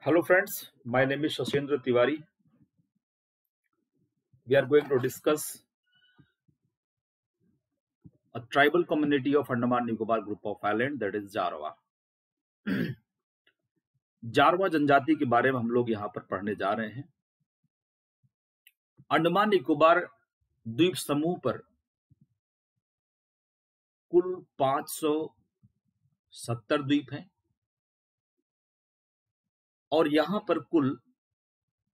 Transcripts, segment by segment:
Hello friends, my name is Shashindra Tiwari. We are going to discuss a tribal community of Andaman Nicobar group of island, that is Jarawa. Jarawa जनजाति के बारे में हम लोग यहाँ पर पढ़ने जा रहे हैं। अंडमान निकोबार द्वीप समूह पर कुल 570 द्वीप हैं और यहाँ पर कुल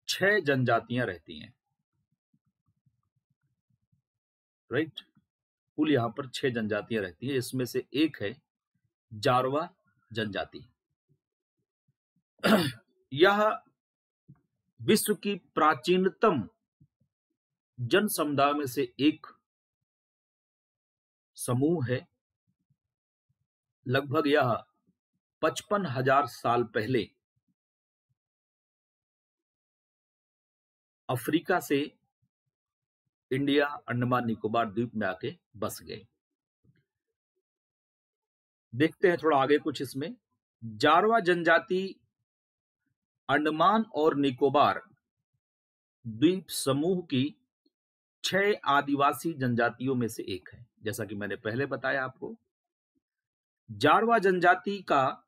6 जनजातियां रहती हैं। राइट, कुल यहाँ पर 6 जनजातियां रहती हैं। इसमें से एक है जारवा जनजाति। यह विश्व की प्राचीनतम जन समुदाय में से एक समूह है। लगभग यह 55,000 साल पहले अफ्रीका से इंडिया अंडमान निकोबार द्वीप में आके बस गए। देखते हैं थोड़ा आगे कुछ इसमें। जारवा जनजाति अंडमान और निकोबार द्वीप समूह की 6 आदिवासी जनजातियों में से एक है। जैसा कि मैंने पहले बताया आपको, जारवा जनजाति का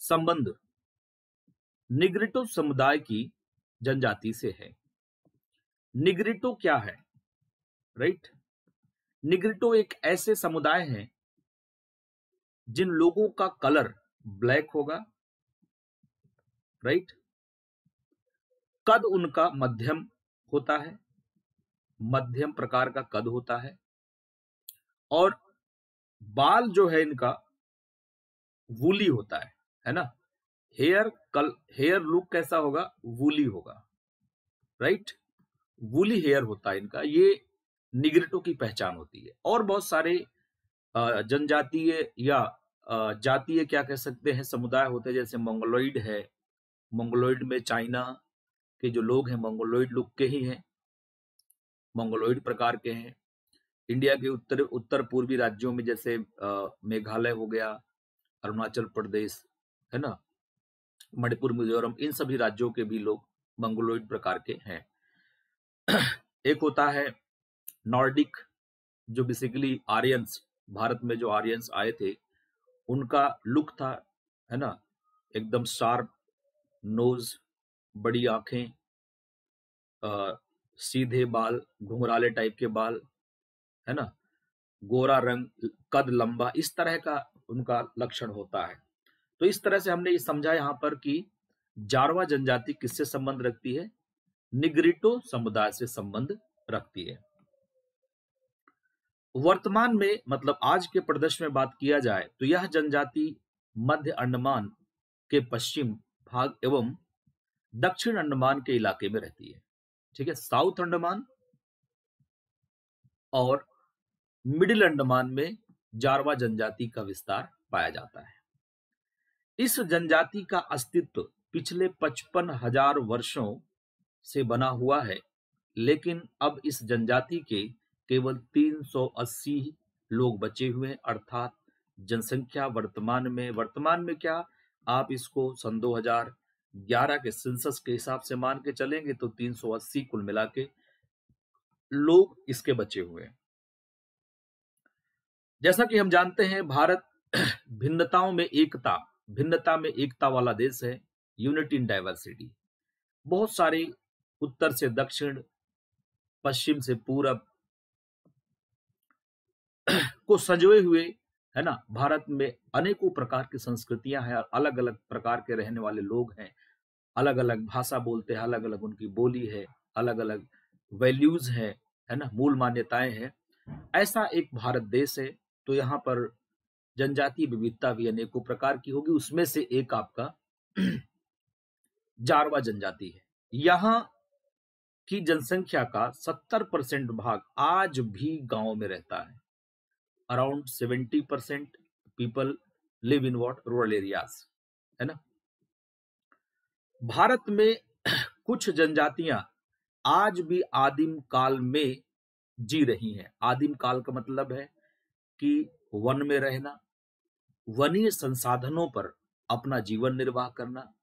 संबंध निग्रिटो समुदाय की जनजाति से है। निग्रिटो क्या है? राइट, निग्रिटो एक ऐसे समुदाय हैं जिन लोगों का कलर ब्लैक होगा। राइट, कद उनका मध्यम होता है, मध्यम प्रकार का कद होता है और बाल जो है इनका वूली होता है ना। हेयर लुक कैसा होगा? वूली होगा। राइट, वूली हेयर होता है इनका। ये निग्रिटो की पहचान होती है। और बहुत सारे जनजातीय या जातीय क्या कह सकते हैं समुदाय होते हैं, जैसे मंगोलॉइड है। मंगोलॉइड में चाइना के जो लोग हैं मंगोलॉइड लुक के ही हैं, मंगोलॉइड प्रकार के हैं। इंडिया के उत्तर पूर्वी राज्यों में जैसे मेघालय हो गया, अरुणाचल प्रदेश है ना, मणिपुर, मिजोरम, इन सभी राज्यों के भी लोग मंगोलॉइड प्रकार के हैं। एक होता है नॉर्डिक, जो बेसिकली आर्यंस, भारत में जो आर्यंस आए थे उनका लुक था, है ना, एकदम शार्प नोज, बड़ी आंखें, सीधे बाल, घुंघराले टाइप के बाल, है ना, गोरा रंग, कद लंबा, इस तरह का उनका लक्षण होता है। तो इस तरह से हमने ये समझा यहाँ पर कि जारवा जनजाति किससे संबंध रखती है? निग्रिटो समुदाय से संबंध रखती है। वर्तमान में, मतलब आज के परिदृश्य में बात किया जाए तो यह जनजाति मध्य अंडमान के पश्चिम भाग एवं दक्षिण अंडमान के इलाके में रहती है। ठीक है, साउथ अंडमान और मिडिल अंडमान में जारवा जनजाति का विस्तार पाया जाता है। इस जनजाति का अस्तित्व पिछले 55,000 वर्षों से बना हुआ है, लेकिन अब इस जनजाति के केवल 380 लोग बचे हुए हैं। अर्थात जनसंख्या वर्तमान में क्या, आप इसको सन 2011 के सेंसस के हिसाब से मान के चलेंगे तो 380 कुल मिला के लोग इसके बचे हुए हैं। जैसा कि हम जानते हैं भारत भिन्नता में एकता वाला देश है। Unity in diversity. बहुत सारे उत्तर से दक्षिण, पश्चिम से पूरब को संजोए हुए, है ना, भारत में अनेकों प्रकार की संस्कृतियां हैं, अलग अलग प्रकार के रहने वाले लोग हैं, अलग अलग भाषा बोलते हैं, अलग अलग उनकी बोली है, अलग अलग वैल्यूज है ना, मूल मान्यताएं हैं। ऐसा एक भारत देश है। तो यहाँ पर जनजातीय विविधता भी अनेकों प्रकार की होगी। उसमें से एक आपका जारवा जनजाति है। यहाँ की जनसंख्या का 70% भाग आज भी गांव में रहता है। Around 70% people live in rural areas, है ना। भारत में कुछ जनजातियां आज भी आदिम काल में जी रही हैं। आदिम काल का मतलब है कि वन में रहना, वनीय संसाधनों पर अपना जीवन निर्वाह करना,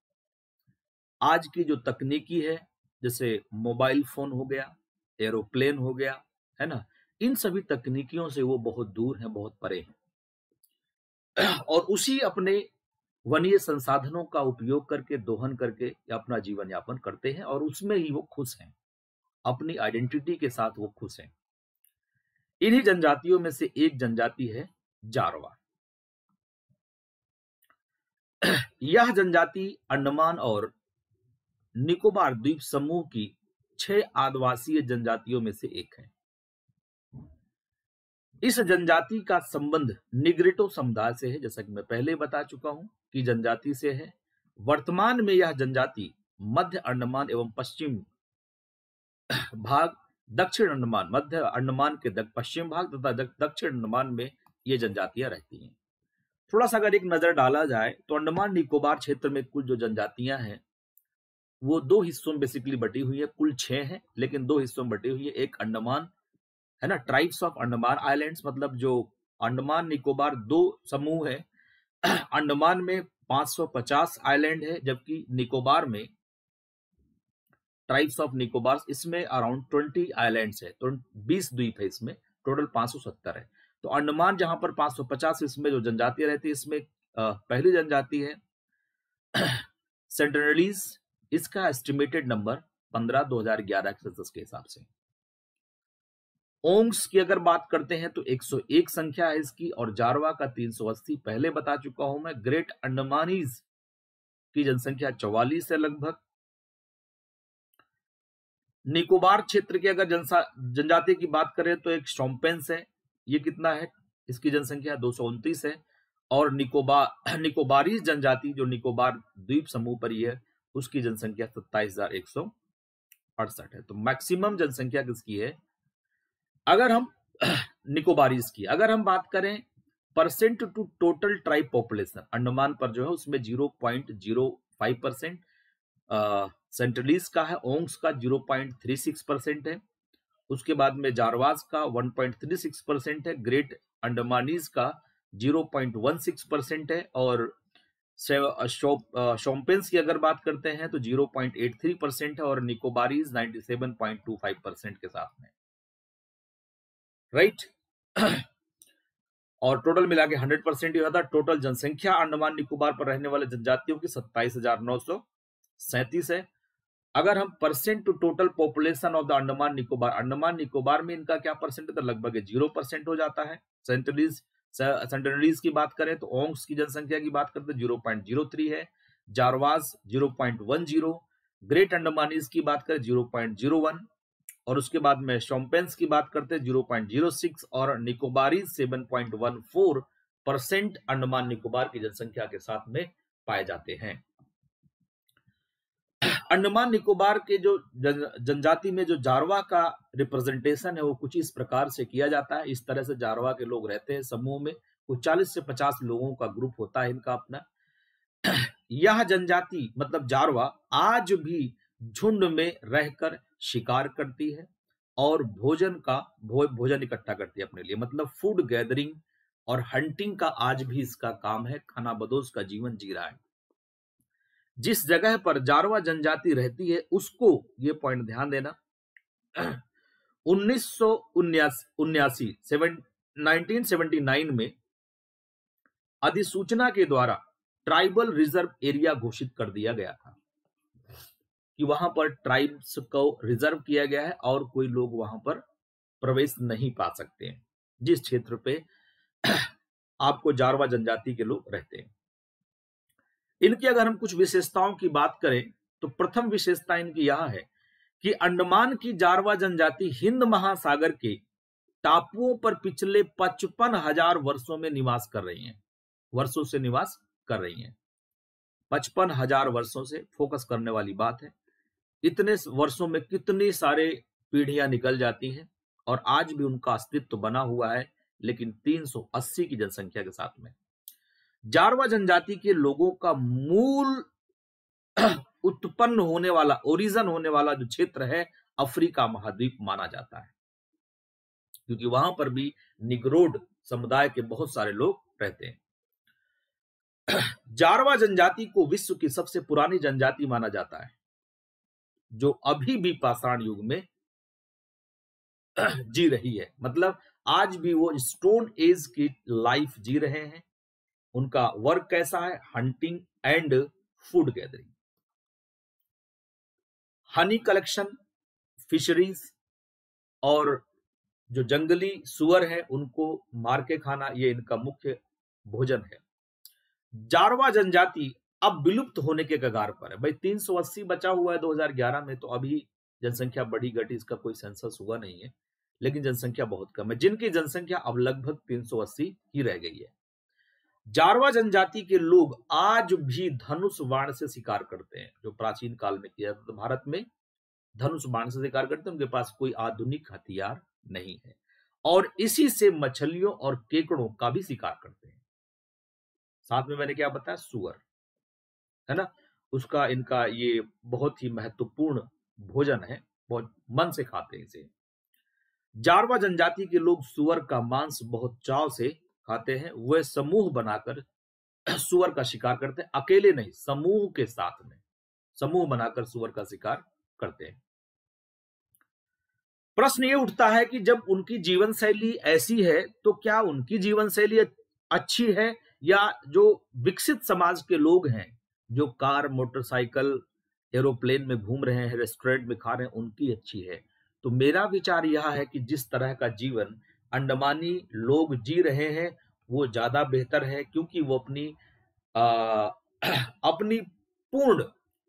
आज की जो तकनीकी है, जैसे मोबाइल फोन हो गया, एरोप्लेन हो गया, है ना, इन सभी तकनीकियों से वो बहुत दूर हैं, बहुत परे हैं और उसी अपने वन्य संसाधनों का उपयोग करके, दोहन करके अपना जीवन यापन करते हैं और उसमें ही वो खुश हैं, अपनी आइडेंटिटी के साथ वो खुश हैं। इन्हीं जनजातियों में से एक जनजाति है जारवा। यह जनजाति अंडमान और निकोबार द्वीप समूह की 6 आदिवासीय जनजातियों में से एक है। इस जनजाति का संबंध निग्रिटो समुदाय से है, जैसा कि मैं पहले बता चुका हूं कि जनजाति से है। वर्तमान में यह जनजाति मध्य अंडमान एवं पश्चिम भाग, दक्षिण अंडमान, मध्य अंडमान के पश्चिम भाग तथा दक्षिण अंडमान में ये जनजातियां रहती हैं। थोड़ा सा अगर एक नजर डाला जाए तो अंडमान निकोबार क्षेत्र में कुल जो जनजातियां हैं वो 2 हिस्सों में बेसिकली बटी हुई है। कुल 6 हैं, लेकिन 2 हिस्सों में बटी हुई है। एक अंडमान है ना, ट्राइब्स ऑफ अंडमान आइलैंड्स, मतलब जो अंडमान निकोबार 2 समूह है। अंडमान में 550 आइलैंड है, जबकि निकोबार में ट्राइब्स ऑफ निकोबार, इसमें अराउंड 20 आइलैंड्स है, तो 20 द्वीप है, इसमें टोटल 570 है। तो अंडमान जहां पर 550, इसमें जो जनजातियां रहती है, इसमें पहली जनजाति है सेंटिनलीज। इसका एस्टिमेटेड नंबर 15 2011 के सेंसस के हिसाब से। ओंग्स की अगर बात करते हैं तो 101 संख्या है इसकी, और जारवा का 380 पहले बता चुका हूं मैं। ग्रेट अंडमानीज की जनसंख्या 44 है लगभग। निकोबार क्षेत्र की अगर जनजाति की बात करें तो एक शोम्पेन्स है, ये कितना है, इसकी जनसंख्या 229 है। और निकोबारी जनजाति जो निकोबार द्वीप समूह पर ही है, उसकी जनसंख्या 27,168 है। तो मैक्सिमम जनसंख्या किसकी है? अगर हम निकोबारीज की अगर हम बात करें percent to total tribe population, Andaman पर जो है उसमें 0.05%, सेंट्रलीज का है, ओंग्स का 0.36% है। उसके बाद में जारवाज का 1.36% है, ग्रेट अंडमानीज का 0.16% है, और शोम्पेन्स की अगर बात करते हैं तो 0.83% है, और निकोबारीज 97.25% के साथ में, राइट। और टोटल मिला के 100% ही होता है। टोटल जनसंख्या अंडमान निकोबार पर रहने वाले जनजातियों की 27,937 है। अगर हम percent to total population of the Andaman Nicobar में इनका क्या परसेंट है, तो लगभग 0% हो जाता है। सेंटिनलीज की बात करें तो ओंग्स की जनसंख्या की बात करते 0.03 है, जारवाज 0.10, ग्रेट अंडमानीज की बात करें 0.01, और उसके बाद में शोम्पेन्स की बात करते हैं 0.06, और निकोबारी 7.14% अंडमान निकोबार की जनसंख्या के साथ में पाए जाते हैं। अंडमान निकोबार के जो जनजाति में जो जारवा का रिप्रेजेंटेशन है वो कुछ इस प्रकार से किया जाता है। इस तरह से जारवा के लोग रहते हैं समूह में, कुछ 40 से 50 लोगों का ग्रुप होता है इनका अपना। यह जनजाति मतलब जारवा आज भी झुंड में रहकर शिकार करती है और भोजन इकट्ठा करती है अपने लिए, मतलब फूड गैदरिंग और हंटिंग का आज भी इसका काम है। खानाबदोश का जीवन जी रहा है। जिस जगह पर जारवा जनजाति रहती है उसको, ये पॉइंट ध्यान देना, 1979 में अधिसूचना के द्वारा ट्राइबल रिजर्व एरिया घोषित कर दिया गया था कि वहां पर ट्राइब्स को रिजर्व किया गया है और कोई लोग वहां पर प्रवेश नहीं पा सकते हैं, जिस क्षेत्र पे आपको जारवा जनजाति के लोग रहते हैं। इनकी अगर हम कुछ विशेषताओं की बात करें तो प्रथम विशेषता इनकी यह है कि अंडमान की जारवा जनजाति हिंद महासागर के टापुओं पर पिछले 55,000 वर्षों में निवास कर रही हैं, वर्षों से निवास कर रही हैं। 55,000 वर्षों से फोकस करने वाली बात है। इतने वर्षों में कितनी सारे पीढ़ियां निकल जाती हैं और आज भी उनका अस्तित्व बना हुआ है, लेकिन 380 की जनसंख्या के साथ में। जारवा जनजाति के लोगों का मूल उत्पन्न होने वाला, ओरिजिन होने वाला जो क्षेत्र है अफ्रीका महाद्वीप माना जाता है, क्योंकि वहां पर भी निग्रोड समुदाय के बहुत सारे लोग रहते हैं। जारवा जनजाति को विश्व की सबसे पुरानी जनजाति माना जाता है, जो अभी भी पाषाण युग में जी रही है। मतलब आज भी वो स्टोन एज की लाइफ जी रहे हैं। उनका वर्क कैसा है? Hunting and food gathering, Honey collection, fisheries, और जो जंगली सुअर है उनको मार के खाना, ये इनका मुख्य भोजन है। जारवा जनजाति अब विलुप्त होने के कगार पर है। भाई 380 बचा हुआ है 2011 में, तो अभी जनसंख्या बढ़ी घटी इसका कोई सेंसस हुआ नहीं है, लेकिन जनसंख्या बहुत कम है, जिनकी जनसंख्या अब लगभग 380 ही रह गई है। जारवा जनजाति के लोग आज भी धनुष बाण से शिकार करते हैं, जो प्राचीन काल में किया जाता था। भारत में धनुष बाण से शिकार करते हैं, उनके पास कोई आधुनिक हथियार नहीं है, और इसी से मछलियों और केकड़ों का भी शिकार करते हैं। साथ में मैंने क्या बताया? सुअर, है ना, उसका इनका ये बहुत ही महत्वपूर्ण भोजन है, बहुत मन से खाते हैं इसे। जारवा जनजाति के लोग सुअर का मांस बहुत चाव से खाते हैं। वे समूह बनाकर सुअर का शिकार करते हैं, अकेले नहीं, समूह के साथ में समूह बनाकर सुअर का शिकार करते हैं। प्रश्न ये उठता है कि जब उनकी जीवन शैली ऐसी है तो क्या उनकी जीवन शैली अच्छी है, या जो विकसित समाज के लोग हैं, जो कार, मोटरसाइकिल, एरोप्लेन में घूम रहे हैं, रेस्टोरेंट में खा रहे हैं, उनकी अच्छी है? तो मेरा विचार यह है कि जिस तरह का जीवन अंडमानी लोग जी रहे हैं वो ज्यादा बेहतर है, क्योंकि वो अपनी पूर्ण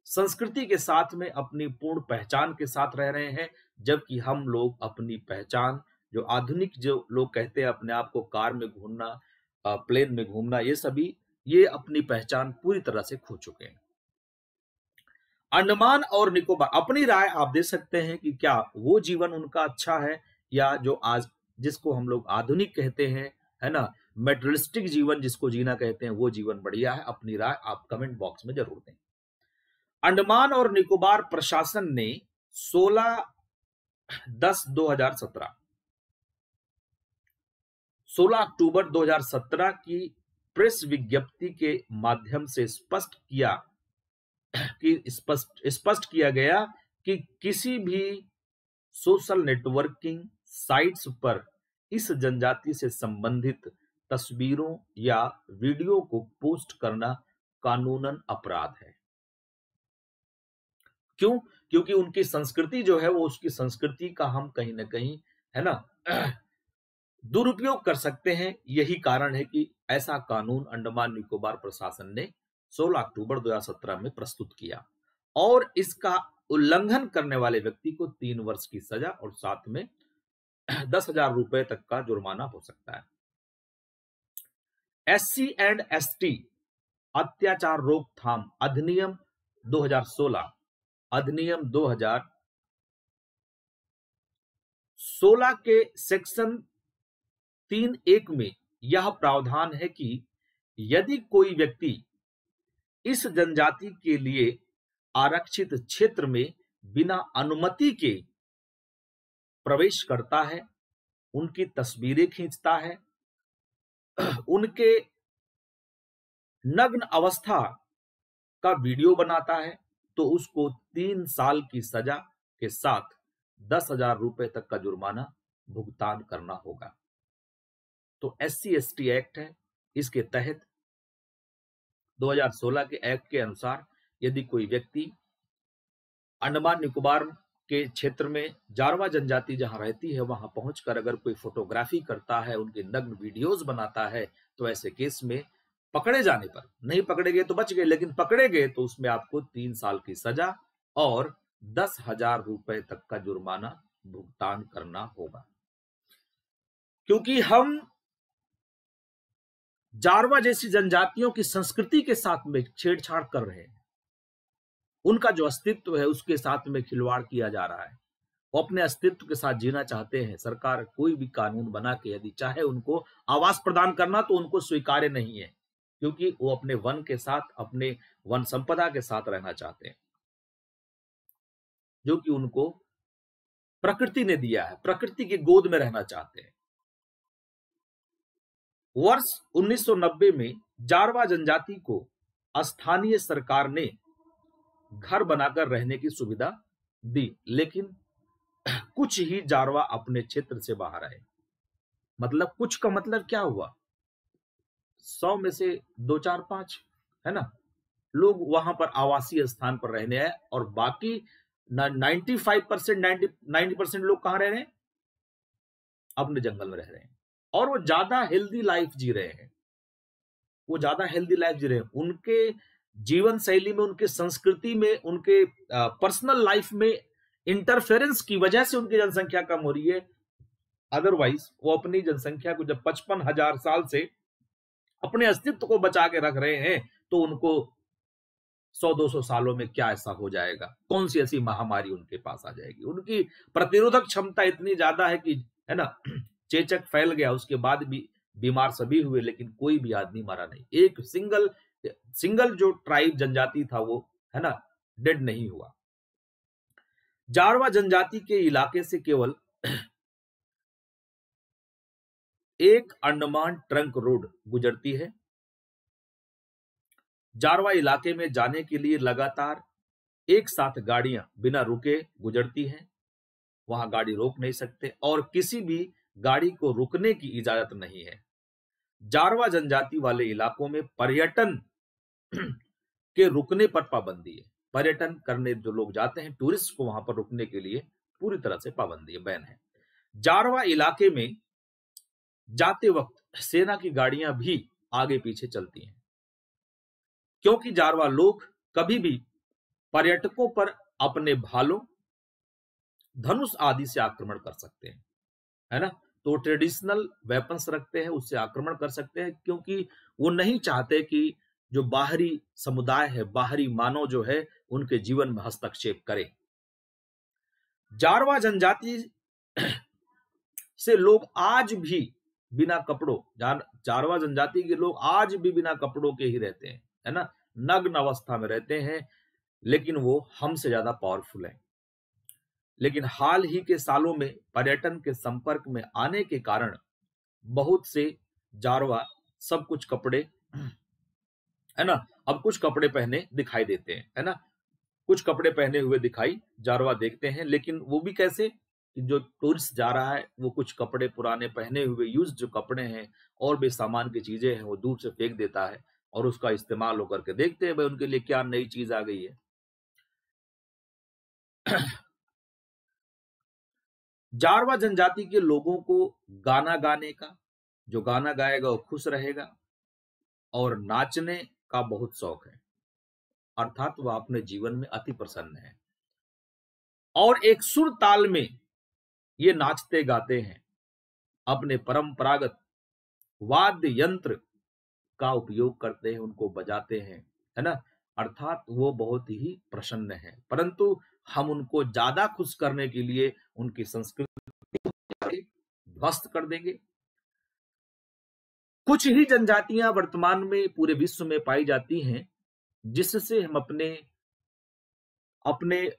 संस्कृति के साथ में, अपनी पूर्ण पहचान के साथ रह रहे हैं, जबकि हम लोग अपनी पहचान, जो आधुनिक जो लोग कहते हैं अपने आप को कार में घूमना, प्लेन में घूमना, ये अपनी पहचान पूरी तरह से खो चुके हैं। अंडमान और निकोबार, अपनी राय आप दे सकते हैं कि क्या वो जीवन उनका अच्छा है, या जो आज जिसको हम लोग आधुनिक कहते हैं, है ना, मेटेरियलिस्टिक जीवन जिसको जीना कहते हैं, वो जीवन बढ़िया है? अपनी राय आप कमेंट बॉक्स में जरूर दें। अंडमान और निकोबार प्रशासन ने 16 अक्टूबर 2017 की प्रेस विज्ञप्ति के माध्यम से स्पष्ट किया गया कि किसी भी सोशल नेटवर्किंग साइट्स पर इस जनजाति से संबंधित तस्वीरों या वीडियो को पोस्ट करना कानूनन अपराध है। क्यों? क्योंकि उनकी संस्कृति जो है वो, उसकी संस्कृति का हम कहीं ना कहीं, है ना, दुरुपयोग कर सकते हैं। यही कारण है कि ऐसा कानून अंडमान निकोबार प्रशासन ने 16 अक्टूबर 2017 में प्रस्तुत किया, और इसका उल्लंघन करने वाले व्यक्ति को 3 वर्ष की सजा और साथ में 10,000 रुपए तक का जुर्माना हो सकता है। SC एंड ST अत्याचार रोकथाम अधिनियम 2016, अधिनियम 2016 के सेक्शन 3(1) में यह प्रावधान है कि यदि कोई व्यक्ति इस जनजाति के लिए आरक्षित क्षेत्र में बिना अनुमति के प्रवेश करता है, उनकी तस्वीरें खींचता है, उनके नग्न अवस्था का वीडियो बनाता है, तो उसको 3 साल की सजा के साथ 10,000 रुपए तक का जुर्माना भुगतान करना होगा। तो SC ST एक्ट है, इसके तहत 2016 के एक्ट के अनुसार यदि कोई व्यक्ति अंडमान निकोबार के क्षेत्र में जारवा जनजाति जहां रहती है वहां पहुंचकर अगर कोई फोटोग्राफी करता है, उनके नग्न वीडियोस बनाता है, तो ऐसे केस में पकड़े जाने पर, नहीं पकड़े गए तो बच गए, लेकिन पकड़े गए तो उसमें आपको 3 साल की सजा और 10,000 रुपए तक का जुर्माना भुगतान करना होगा। क्योंकि हम जारवा जैसी जनजातियों की संस्कृति के साथ में छेड़छाड़ कर रहे हैं, उनका जो अस्तित्व है उसके साथ में खिलवाड़ किया जा रहा है। वो अपने अस्तित्व के साथ जीना चाहते हैं। सरकार कोई भी कानून बना के यदि चाहे उनको आवास प्रदान करना तो उनको स्वीकार्य नहीं है, क्योंकि वो अपने वन के साथ, अपने वन संपदा के साथ रहना चाहते हैं, जो कि उनको प्रकृति ने दिया है, प्रकृति की गोद में रहना चाहते हैं। वर्ष 1990 में जारवा जनजाति को स्थानीय सरकार ने घर बनाकर रहने की सुविधा दी, लेकिन कुछ ही जारवा अपने क्षेत्र से बाहर आए। मतलब कुछ का मतलब क्या हुआ, 100 में से 2, 4, 5 है ना लोग वहां पर आवासीय स्थान पर रहने आए, और बाकी 95% 90% लोग कहां रह रहे हैं, अपने जंगल में रह रहे हैं, और वो ज्यादा हेल्दी लाइफ जी रहे हैं। उनके जीवन शैली में, उनके संस्कृति में, उनके पर्सनल लाइफ में इंटरफेरेंस की वजह से उनकी जनसंख्या कम हो रही है। अदरवाइज वो अपनी जनसंख्या को जब 55,000 साल से अपने अस्तित्व को बचा के रख रहे हैं, तो उनको 100-200 सालों में क्या ऐसा हो जाएगा, कौन सी ऐसी महामारी उनके पास आ जाएगी। उनकी प्रतिरोधक क्षमता इतनी ज्यादा है कि, है ना, चेचक फैल गया, उसके बाद भी बीमार सभी हुए, लेकिन कोई भी आदमी मरा नहीं। एक सिंगल जो ट्राइब जनजाति था वो, है ना, डेड नहीं हुआ। जारवा जनजाति के इलाके से केवल एक अंडमान ट्रंक रोड गुजरती है। जारवा इलाके में जाने के लिए लगातार एक साथ गाड़ियां बिना रुके गुजरती हैं। वहां गाड़ी रोक नहीं सकते और किसी भी गाड़ी को रुकने की इजाजत नहीं है। जारवा जनजाति वाले इलाकों में पर्यटन के रुकने पर पाबंदी है। पर्यटन करने जो लोग जाते हैं, टूरिस्ट को वहां पर रुकने के लिए पूरी तरह से पाबंदी है, बैन है। जारवा इलाके में जाते वक्त सेना की गाड़ियां भी आगे पीछे चलती हैं, क्योंकि जारवा लोग कभी भी पर्यटकों पर अपने भालों, धनुष आदि से आक्रमण कर सकते हैं, है ना। तो ट्रेडिशनल वेपन्स रखते हैं, उससे आक्रमण कर सकते हैं, क्योंकि वो नहीं चाहते कि जो बाहरी समुदाय है, बाहरी मानव जो है, उनके जीवन में हस्तक्षेप करे। जारवा जनजाति से लोग आज भी बिना कपड़ों, जारवा जनजाति के लोग आज भी बिना कपड़ों के ही रहते हैं, है ना, नग्न अवस्था में रहते हैं, लेकिन वो हमसे ज्यादा पावरफुल हैं। लेकिन हाल ही के सालों में पर्यटन के संपर्क में आने के कारण बहुत से जारवा सब कुछ कपड़े, है ना, अब कुछ कपड़े पहने दिखाई देते हैं, है ना, कुछ कपड़े पहने हुए दिखाई जारवा देखते हैं। लेकिन वो भी कैसे कि जो टूरिस्ट जा रहा है वो कुछ कपड़े पुराने पहने हुए, यूज जो कपड़े हैं और भी सामान की चीजें हैं, वो दूर से फेंक देता है और उसका इस्तेमाल होकर के देखते हैं भाई उनके लिए क्या नई चीज आ गई है। जारवा जनजाति के लोगों को गाना गाने का, जो गाना गाएगा वो खुश रहेगा, और नाचने का बहुत शौक है, अर्थात वह अपने जीवन में अति प्रसन्न है, और एक सुर ताल में ये नाचते गाते हैं, अपने परंपरागत वाद्य यंत्र का उपयोग करते हैं, उनको बजाते हैं, है ना, अर्थात वो बहुत ही प्रसन्न है। परंतु हम उनको ज्यादा खुश करने के लिए उनकी संस्कृति ध्वस्त कर देंगे। कुछ ही जनजातियां वर्तमान में पूरे विश्व में पाई जाती हैं जिससे हम अपने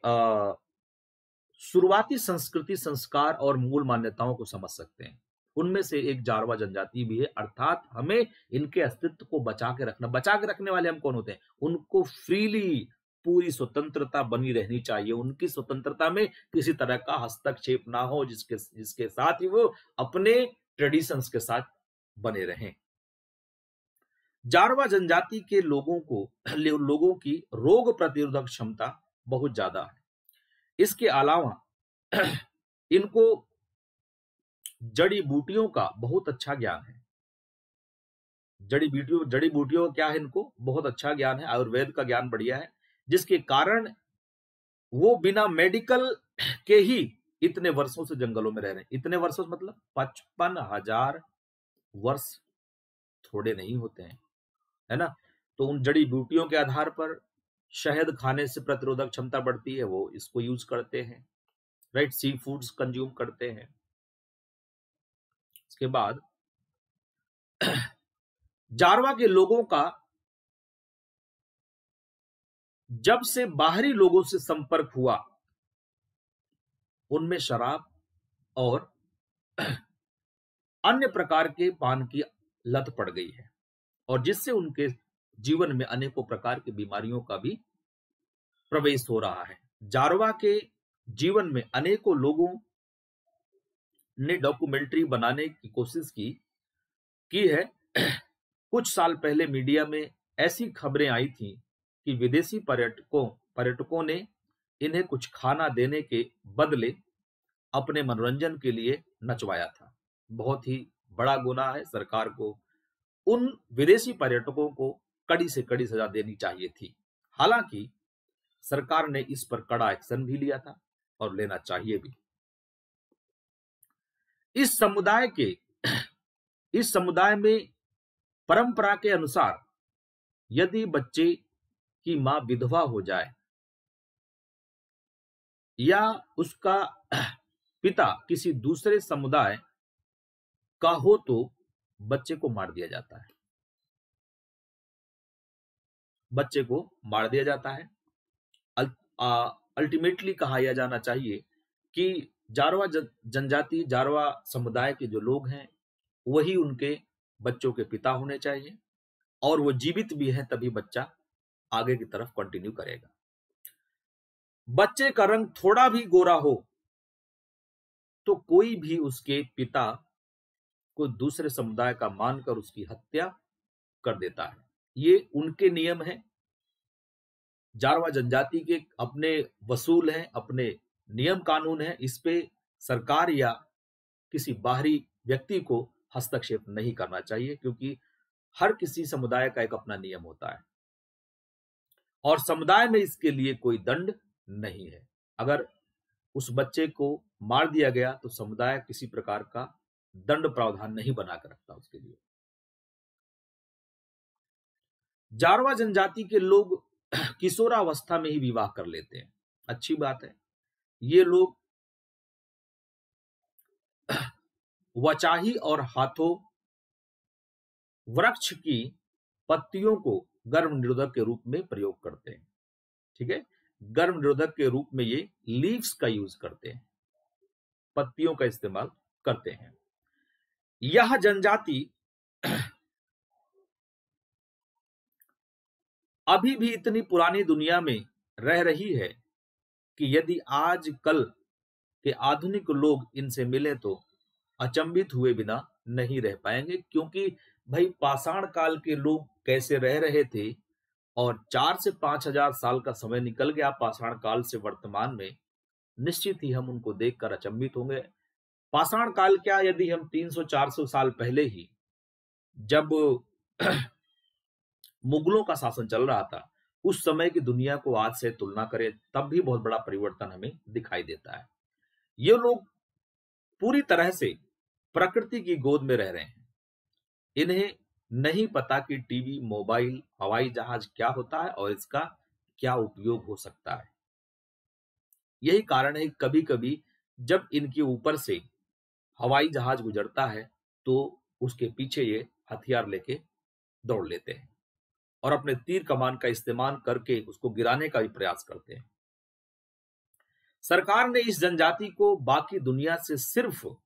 शुरुआती संस्कृति, संस्कार और मूल मान्यताओं को समझ सकते हैं। उनमें से एक जारवा जनजाति भी है, अर्थात हमें इनके अस्तित्व को बचा के रखना। बचा के रखने वाले हम कौन होते हैं? उनको फ्रीली पूरी स्वतंत्रता बनी रहनी चाहिए, उनकी स्वतंत्रता में किसी तरह का हस्तक्षेप ना हो, जिसके साथ ही वो अपने ट्रेडिशंस के साथ बने रहें। जारवा जनजाति के लोगों की रोग प्रतिरोधक क्षमता बहुत ज्यादा है। इसके अलावा इनको जड़ी बूटियों का बहुत अच्छा ज्ञान है। जड़ी बूटियों का क्या है? इनको बहुत अच्छा ज्ञान है, आयुर्वेद का ज्ञान बढ़िया है, जिसके कारण वो बिना मेडिकल के ही इतने वर्षों से जंगलों में रह रहे हैं। इतने वर्षों मतलब 55,000 वर्ष थोड़े नहीं होते हैं, है ना। तो उन जड़ी बूटियों के आधार पर शहद खाने से प्रतिरोधक क्षमता बढ़ती है, वो इसको यूज करते हैं, राइट। सी फूड्स कंज्यूम करते हैं। इसके बाद जारवा के लोगों का जब से बाहरी लोगों से संपर्क हुआ, उनमें शराब और अन्य प्रकार के पान की लत पड़ गई है और जिससे उनके जीवन में अनेकों प्रकार की बीमारियों का भी प्रवेश हो रहा है। जारवा के जीवन में अनेकों लोगों ने डॉक्यूमेंट्री बनाने की कोशिश की है। कुछ साल पहले मीडिया में ऐसी खबरें आई थी कि विदेशी पर्यटकों ने इन्हें कुछ खाना देने के बदले अपने मनोरंजन के लिए नचवाया था। बहुत ही बड़ा गुनाह है। सरकार को उन विदेशी पर्यटकों को कड़ी से कड़ी सजा देनी चाहिए थी। हालांकि सरकार ने इस पर कड़ा एक्शन भी लिया था और लेना चाहिए भी। इस समुदाय में परंपरा के अनुसार यदि बच्चे की मां विधवा हो जाए या उसका पिता किसी दूसरे समुदाय का हो तो बच्चे को मार दिया जाता है। बच्चे को मार दिया जाता है। अल्टीमेटली कहा यह जाना चाहिए कि जारवा जनजाति, जारवा समुदाय के जो लोग हैं वही उनके बच्चों के पिता होने चाहिए और वो जीवित भी है तभी बच्चा आगे की तरफ कंटिन्यू करेगा। बच्चे का रंग थोड़ा भी गोरा हो तो कोई भी उसके पिता को दूसरे समुदाय का मानकर उसकी हत्या कर देता है। ये उनके नियम है। जारवा जनजाति के अपने वसूल हैं, अपने नियम कानून है। इस पे सरकार या किसी बाहरी व्यक्ति को हस्तक्षेप नहीं करना चाहिए क्योंकि हर किसी समुदाय का एक अपना नियम होता है और समुदाय में इसके लिए कोई दंड नहीं है। अगर उस बच्चे को मार दिया गया तो समुदाय किसी प्रकार का दंड प्रावधान नहीं बनाकर रखता उसके लिए। जारवा जनजाति के लोग किशोरावस्था में ही विवाह कर लेते हैं। अच्छी बात है। ये लोग वचाही और हाथों वृक्ष की पत्तियों को गर्भ निरोधक के रूप में प्रयोग करते हैं। ठीक है, गर्भ निरोधक के रूप में ये लीव्स का यूज करते हैं, पत्तियों का इस्तेमाल करते हैं। यह जनजाति अभी भी इतनी पुरानी दुनिया में रह रही है कि यदि आज कल के आधुनिक लोग इनसे मिले तो अचंभित हुए बिना नहीं रह पाएंगे क्योंकि भाई पाषाण काल के लोग कैसे रह रहे थे और 4 से 5 हजार साल का समय निकल गया पाषाण काल से वर्तमान में, निश्चित ही हम उनको देखकर अचंभित होंगे। पाषाण काल क्या, यदि हम 300-400 साल पहले ही जब मुगलों का शासन चल रहा था उस समय की दुनिया को आज से तुलना करें तब भी बहुत बड़ा परिवर्तन हमें दिखाई देता है। ये लोग पूरी तरह से प्रकृति की गोद में रह रहे हैं। इन्हें नहीं पता कि टीवी, मोबाइल, हवाई जहाज क्या होता है और इसका क्या उपयोग हो सकता है। यही कारण है कभी कभी जब इनके ऊपर से हवाई जहाज गुजरता है तो उसके पीछे ये हथियार लेके दौड़ लेते हैं और अपने तीर कमान का इस्तेमाल करके उसको गिराने का भी प्रयास करते हैं। सरकार ने इस जनजाति को बाकी दुनिया से सिर्फ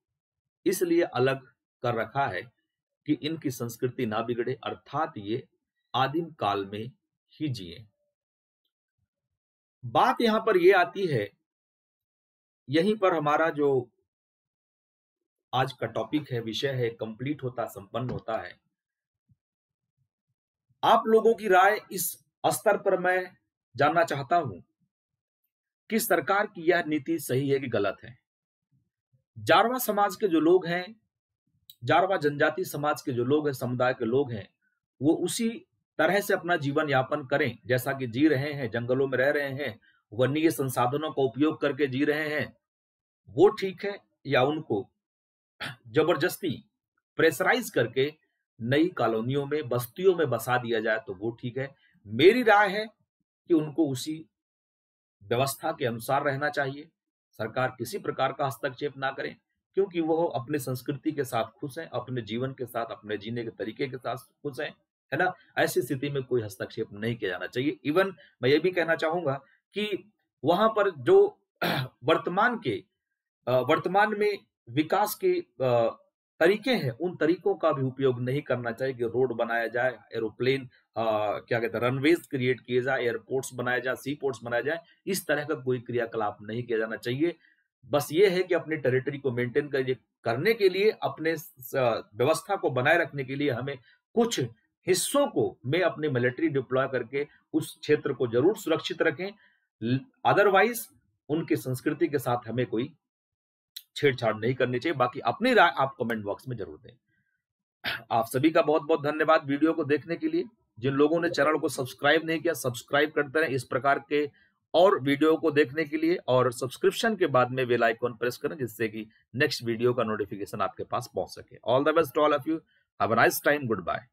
इसलिए अलग कर रखा है कि इनकी संस्कृति ना बिगड़े, अर्थात ये आदिम काल में ही जिए। बात यहां पर यह आती है, यहीं पर हमारा जो आज का टॉपिक है, विषय है, कंप्लीट होता, संपन्न होता है। आप लोगों की राय इस स्तर पर मैं जानना चाहता हूं कि सरकार की यह नीति सही है कि गलत है। जारवा समाज के जो लोग हैं, जारवा जनजाति समाज के जो लोग हैं, समुदाय के लोग हैं, वो उसी तरह से अपना जीवन यापन करें जैसा कि जी रहे हैं, जंगलों में रह रहे हैं, वन्य संसाधनों का उपयोग करके जी रहे हैं, वो ठीक है, या उनको जबरदस्ती प्रेशराइज करके नई कॉलोनियों में, बस्तियों में बसा दिया जाए तो वो ठीक है। मेरी राय है कि उनको उसी व्यवस्था के अनुसार रहना चाहिए। सरकार किसी प्रकार का हस्तक्षेप ना करे क्योंकि वो अपने संस्कृति के साथ खुश हैं, अपने जीवन के साथ, अपने जीने के तरीके के साथ खुश हैं, है ना। ऐसी स्थिति में कोई हस्तक्षेप नहीं किया जाना चाहिए। इवन मैं ये भी कहना चाहूंगा कि वहां पर जो वर्तमान में विकास के तरीके हैं, उन तरीकों का भी उपयोग नहीं करना चाहिए कि रोड बनाया जाए, एरोप्लेन क्या कहते हैं रनवेज क्रिएट किए जाए, एयरपोर्ट्स बनाया जाए, सी पोर्ट्स बनाया जाए। इस तरह का कोई क्रियाकलाप नहीं किया जाना चाहिए। बस ये है कि अपनी टेरिटरी को मेंटेन करने के लिए, अपने व्यवस्था को बनाए रखने के लिए हमें कुछ हिस्सों को में अपनी मिलिट्री डिप्लॉय करके उस क्षेत्र को जरूर सुरक्षित रखें। अदरवाइज उनकी संस्कृति के साथ हमें कोई छेड़छाड़ नहीं करनी चाहिए। बाकी अपनी राय आप कमेंट बॉक्स में जरूर दें। आप सभी का बहुत बहुत धन्यवाद वीडियो को देखने के लिए। जिन लोगों ने चैनल को सब्सक्राइब नहीं किया, सब्सक्राइब करते रहें इस प्रकार के और वीडियो को देखने के लिए, और सब्सक्रिप्शन के बाद में बेल आइकन प्रेस करें जिससे कि नेक्स्ट वीडियो का नोटिफिकेशन आपके पास पहुंच सके। All the best to all of you, have a nice time, good bye.